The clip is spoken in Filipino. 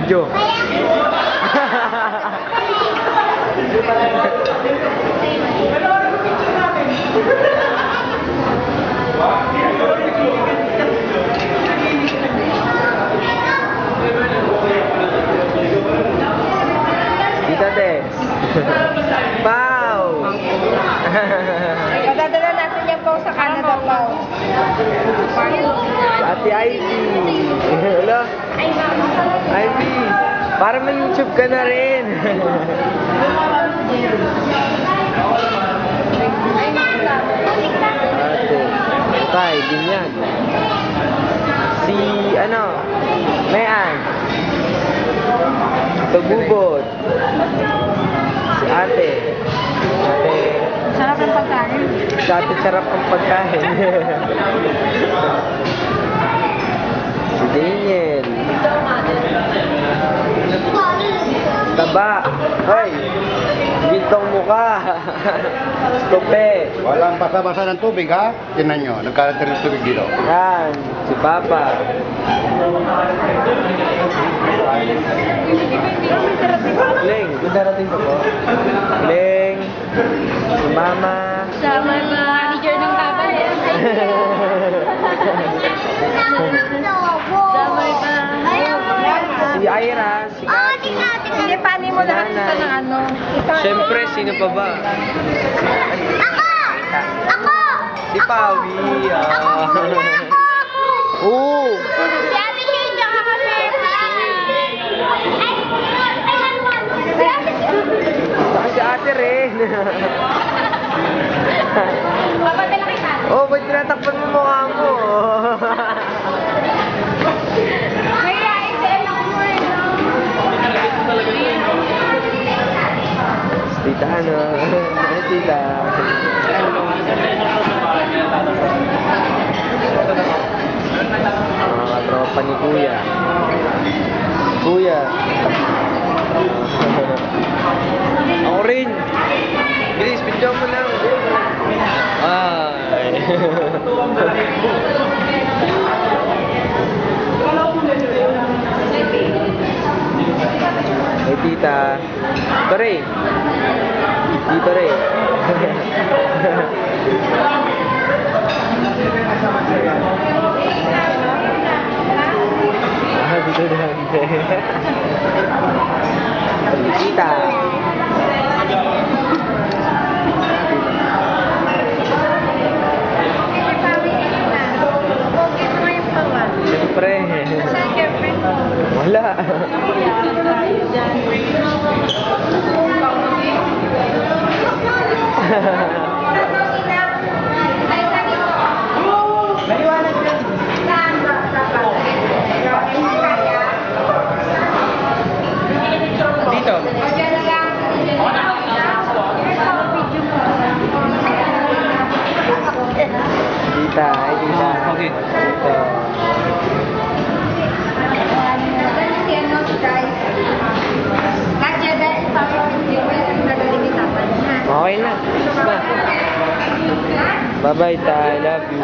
Video. Tita Tess. Pau. Padadala natin yan po sa Canada, Pao. Ate Ivy. Hello? Ivy. Para may YouTube ka na rin. Ate. Tay, binyag. Si, Mayan. Pagubot. Si ate. Ate. Sarap ng pagkain. Si ate sarap ang pagkain. Si Daniel. Taba. Hoy. Gintong mukha. Stupe. Walang basa-basa ng tubig, ha? Tingnan nyo, nagkalat rin tubig dito. Yan. Si Papa. Leng. Darating ko po. Leng. Si Mama. Sa mga manager ng kapal eh. Si Ira. Si Kati. Hindi, paano mo lahat ito ng ano? Siyempre, sino pa ba? Ako! Si Pawi. Oo. Si Ate Shane tsaka kami. Saka si ate rin. Papadala kita. Oh, ba't tinatakpan mo mukha mo? May rice and ako mo rin. Tita, ano? Ay, tita. Mga katropa ni Kuya. Kuya. Ako rin. Bilis, video mo lang. Ay. Ay, tita. Ito rin. Dito rin. Dito na. Tita. Siyempre. Wala. Dito. Tita, ay tita. Dito. Okay na. Bye-bye, ta. I love you.